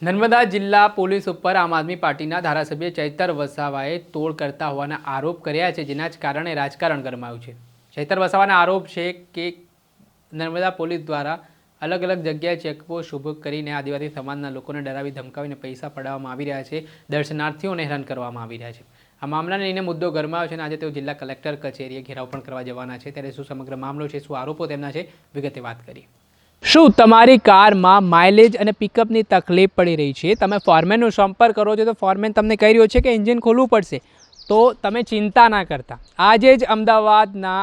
નર્મદા જિલ્લા પોલીસ ઉપર આમ આદમી પાર્ટીના ધારાસભ્ય ચૈતર વસાવાએ તોડ કરતા હોવાના આરોપ કર્યા છે, જેના જ કારણે રાજકારણ ગરમાયું છે। ચૈતર વસાવાના આરોપ છે કે નર્મદા પોલીસ દ્વારા અલગ અલગ જગ્યાએ ચેકપોસ્ટ ઊભો કરીને આદિવાસી સમાજના લોકોને ડરાવી ધમકાવીને પૈસા પડાવવામાં આવી રહ્યા છે, દર્શનાર્થીઓને હેરાન કરવામાં આવી રહ્યા છે। આ મામલાને લઈને મુદ્દો ગરમાયો છે અને આજે તેઓ જિલ્લા કલેક્ટર કચેરીએ ઘેરાવ પણ કરવા જવાના છે। ત્યારે શું સમગ્ર મામલો છે, શું આરોપો તેમના છે, વિગતે વાત કરીએ। શું તમારી કારમાં માઇલેજ અને પિકઅપની તકલીફ પડી રહી છે? તમે ફોરમેનનો સંપર્ક કરો છો તો ફોરમેન તમને કહી રહ્યો છે કે એન્જિન ખોલવું પડશે, તો તમે ચિંતા ના કરતા આજે જ અમદાવાદના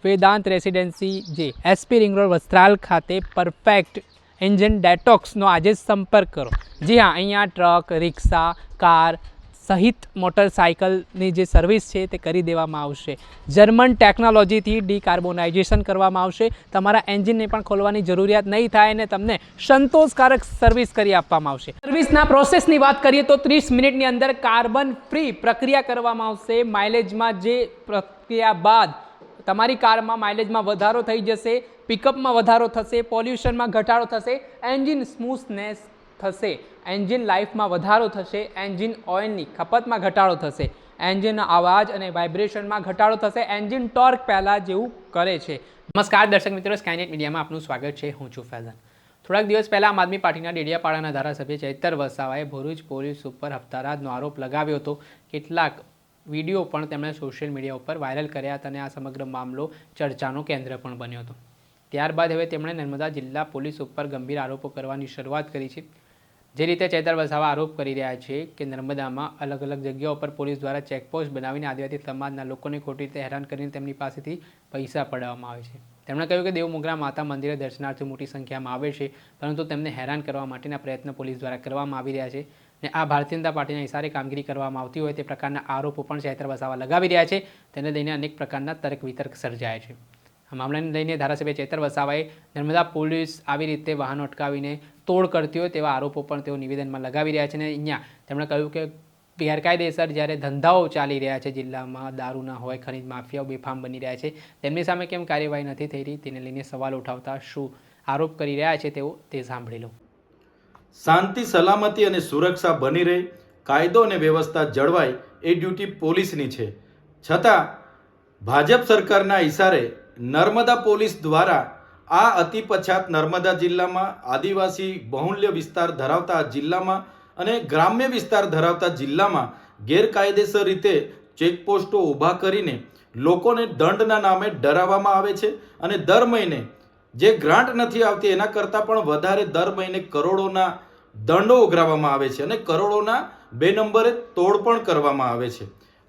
વેદાંત રેસિડેન્સી જે એસપી રિંગ રોડ વસ્ત્રાલ ખાતે પરફેક્ટ એન્જિન ડેટોક્સનો આજે જ સંપર્ક કરો। જી હા, અહીંયા ટ્રક, રિક્ષા, કાર સહિત મોટરસાઇકલની જે સર્વિસ છે તે કરી દેવામાં આવશે। જર્મન ટેકનોલોજીથી ડીકાર્બોનાઇઝેશન કરવામાં આવશે। તમારા એન્જિનને પણ ખોલવાની જરૂરિયાત નહીં થાય અને તમને સંતોષકારક સર્વિસ કરી આપવામાં આવશે। સર્વિસના પ્રોસેસની વાત કરીએ તો 30 મિનિટની અંદર કાર્બન ફ્રી પ્રક્રિયા કરવામાં આવશે। માઇલેજમાં જે પ્રક્રિયા બાદ તમારી કારમાં માઇલેજમાં વધારો થઈ જશે, પિકઅપમાં વધારો થશે, પોલ્યુશનમાં ઘટાડો થશે, એન્જિન સ્મૂથનેસ થશે, એન્જિન લાઈફમાં વધારો થશે, એન્જિન ઓઇલની ખપતમાં ઘટાડો થશે, એન્જિનના અવાજ અને વાઇબ્રેશનમાં ઘટાડો થશે, એન્જિન ટોર્ક પહેલાં જેવું કરે છે। નમસ્કાર દર્શક મિત્રો, સ્કાયનેટ મીડિયામાં આપનું સ્વાગત છે। હું છું ફૈઝાન। થોડાક દિવસ પહેલાં આમ આદમી પાર્ટીના ડેડિયાપાડાના ધારાસભ્ય ચૈતર વસાવાએ ભરૂચ પોલીસ ઉપર હપ્તારાજનો આરોપ લગાવ્યો હતો। કેટલાક વિડીયો પણ તેમણે સોશિયલ મીડિયા ઉપર વાયરલ કર્યા હતા અને આ સમગ્ર મામલો ચર્ચાનો કેન્દ્ર પણ બન્યો હતો। ત્યારબાદ હવે તેમણે નર્મદા જિલ્લા પોલીસ ઉપર ગંભીર આરોપો કરવાની શરૂઆત કરી છે। જે રીતે ચૈતર વસાવા આરોપ કરી રહ્યા છે કે નર્મદામાં અલગ અલગ જગ્યાઓ પર પોલીસ દ્વારા ચેકપોસ્ટ બનાવીને આદિવાસી સમાજના લોકોને ખોટી રીતે હેરાન કરીને તેમની પાસેથી પૈસા પડાવવામાં આવે છે। તેમણે કહ્યું કે દેવમોગરા માતા મંદિરે દર્શનાર્થીઓ મોટી સંખ્યામાં આવે છે, પરંતુ તેમને હેરાન કરવા માટેના પ્રયત્નો પોલીસ દ્વારા કરવામાં આવી રહ્યા છે અને આ ભારતીય જનતા પાર્ટીના ઇશારે કામગીરી કરવામાં આવતી હોય તે પ્રકારના આરોપો પણ ચૈતર વસાવા લગાવી રહ્યા છે। તેને લઈને અનેક પ્રકારના તર્ક વિતર્ક સર્જાય છે। આ મામલાને લઈને ધારાસભ્ય ચૈતર વસાવાએ નર્મદા પોલીસ આવી રીતે વાહનો અટકાવીને તોડ કરતી હોય તેવા આરોપો પણ તેઓ નિવેદનમાં લગાવી રહ્યા છે અને અહીંયા તેમણે કહ્યું કે ગેરકાયદેસર જ્યારે ધંધાઓ ચાલી રહ્યા છે જિલ્લામાં, દારૂના હોય, ખનીજ માફિયાઓ બેફામ બની રહ્યા છે, તેમની સામે કેમ કાર્યવાહી નથી થઈ રહી તેને લઈને સવાલ ઉઠાવતા શું આરોપ કરી રહ્યા છે તેઓ તે સાંભળી લો। શાંતિ, સલામતી અને સુરક્ષા બની રહે, કાયદો અને વ્યવસ્થા જળવાય એ ડ્યુટી પોલીસની છે, છતાં ભાજપ સરકારના ઇશારે નર્મદા પોલીસ દ્વારા આ અતિ પછાત નર્મદા જિલ્લામાં, આદિવાસી બહુલ્ય વિસ્તાર ધરાવતા જિલ્લામાં અને ગ્રામ્ય વિસ્તાર ધરાવતા જિલ્લામાં ગેરકાયદેસર રીતે ચેકપોસ્ટો ઊભા કરીને લોકોને દંડના નામે ડરાવવામાં આવે છે અને દર મહિને જે ગ્રાન્ટ નથી આવતી એના કરતાં પણ વધારે દર મહિને કરોડોના દંડો ઉઘરાવવામાં આવે છે અને કરોડોના 2 નંબરે તોડ પણ કરવામાં આવે છે।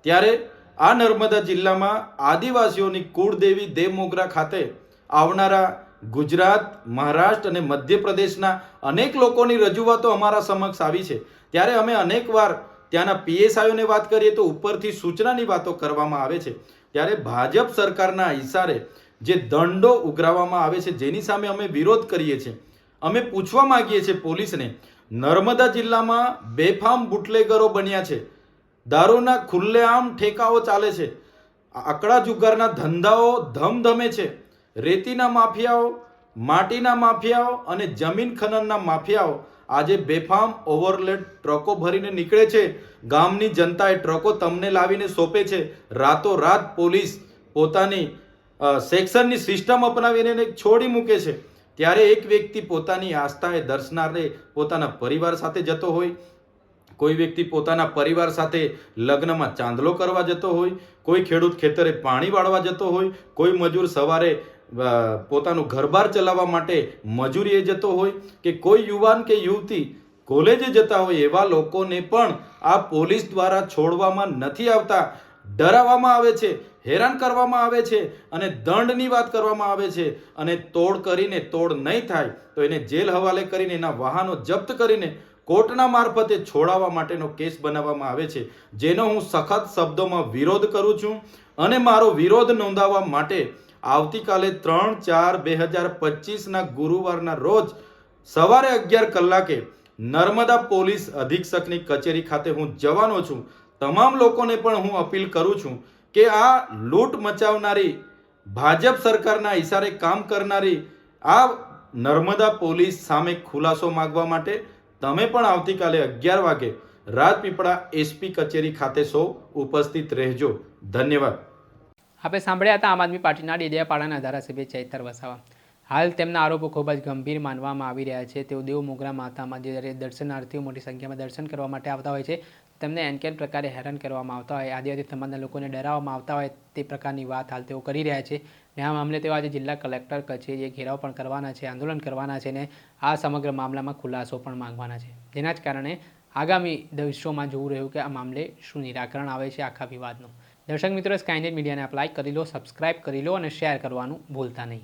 ત્યારે આ નર્મદા જિલ્લામાં આદિવાસીઓની કુળદેવી દેવમોગરા ખાતે આવનારા ગુજરાત, મહારાષ્ટ્ર અને મધ્યપ્રદેશના અનેક લોકોની રજૂઆતો અમારા સમક્ષ આવી છે। ત્યારે અમે અનેકવાર ત્યાંના પીએસઆઈઓને વાત કરીએ તો ઉપરથી સૂચનાની વાતો કરવામાં આવે છે। ત્યારે ભાજપ સરકારના ઇશારે જે દંડો ઉઘરાવવામાં આવે છે જેની સામે અમે વિરોધ કરીએ છીએ। અમે પૂછવા માંગીએ છીએ પોલીસને, નર્મદા જિલ્લામાં બેફામ બુટલેગરો બન્યા છે, દારૂના ખુલ્લેઆમ ઠેકાઓ ચાલે છે, આકડા જુગારના ધંધાઓ ધમધમે છે, રેતીના માફિયાઓ, માટીના માફિયાઓ અને જમીન ખનનના માફિયાઓ આજે બેફામ ઓવરલોડ ટ્રકો ભરીને નીકળે છે। ગામની જનતાએ ટ્રકો તમને લાવીને સોંપે છે। રાતોરાત પોલીસ પોતાની સેક્શનની સિસ્ટમ અપનાવીને છોડી મૂકે છે। ત્યારે એક વ્યક્તિ પોતાની આસ્થાએ દર્શનાર્થે પોતાના પરિવાર સાથે જતો હોય, કોઈ વ્યક્તિ પોતાના પરિવાર સાથે લગ્નમાં ચાંદલો કરવા જતો હોય, કોઈ ખેડૂત ખેતરે પાણી વાળવા જતો હોય, કોઈ મજૂર સવારે પોતાનું ઘરબાર ચલાવવા માટે મજૂરીએ જતો હોય કે કોઈ યુવાન કે યુવતી કોલેજે જતા હોય, એવા લોકોને પણ આ પોલીસ દ્વારા છોડવામાં નથી આવતા, ડરાવવામાં આવે છે, હેરાન કરવામાં આવે છે અને દંડની વાત કરવામાં આવે છે અને તોડ કરીને તોડ નહીં થાય તો એને જેલ હવાલે કરીને એના વાહનો જપ્ત કરીને કોર્ટના મારફતે છોડાવવા માટેનો કેસ બનાવવામાં આવે છે, જેનો હું સખત શબ્દોમાં વિરોધ કરું છું અને મારો વિરોધ નોંધાવવા માટે આવતીકાલે 3/4/2025ના ગુરુવારના રોજ સવારે 11 કલાકે નર્મદા પોલીસ અધિક્ષકની કચેરી ખાતે હું જવાનો છું। તમામ લોકોને પણ હું અપીલ કરું છું કે આ લૂંટ મચાવનારી, ભાજપ સરકારના ઇશારે કામ કરનારી આ નર્મદા પોલીસ સામે ખુલાસો માંગવા માટે તમે પણ આવતીકાલે 11 વાગે રાજપીપળા એસપી કચેરી ખાતે સૌ ઉપસ્થિત રહેજો. ધન્યવાદ. આપણે સાંભળ્યા હતા આમ આદમી પાર્ટીના ડેડિયાપાડાના ધારાસભ્ય ચૈતર વસાવા. હાલ તેમના આરોપો ખૂબ જ ગંભીર માનવામાં આવી રહ્યા છે. તેઓ દેવ મોગરા માતામાં જ્યારે દર્શનાર્થીઓ મોટી સંખ્યામાં દર્શન કરવા માટે આવતા હોય છે, તેમને એનકેન પ્રકારે હેરાન કરવામાં આવતા હોય, આદિવાસી સમાજના લોકોને ડરાવવામાં આવતા હોય તે પ્રકારની વાત હાલ તેઓ કરી રહ્યા છે. ને આ મામલે તેઓ આજે જિલ્લા કલેક્ટર કચેરીએ ઘેરાવ પણ કરવાના છે, આંદોલન કરવાના છે ને આ સમગ્ર મામલામાં ખુલાસો પણ માંગવાના છે. જેના જ કારણે આગામી દિવસોમાં જોવું રહ્યું કે આ મામલે શું નિરાકરણ આવે છે આખા વિવાદનું. દર્શક મિત્રો, સ્કાયનેટ મીડિયાને આપ લાઈક કરી લો, સબસ્ક્રાઇબ કરી લો અને શેર કરવાનું ભૂલતા નહીં.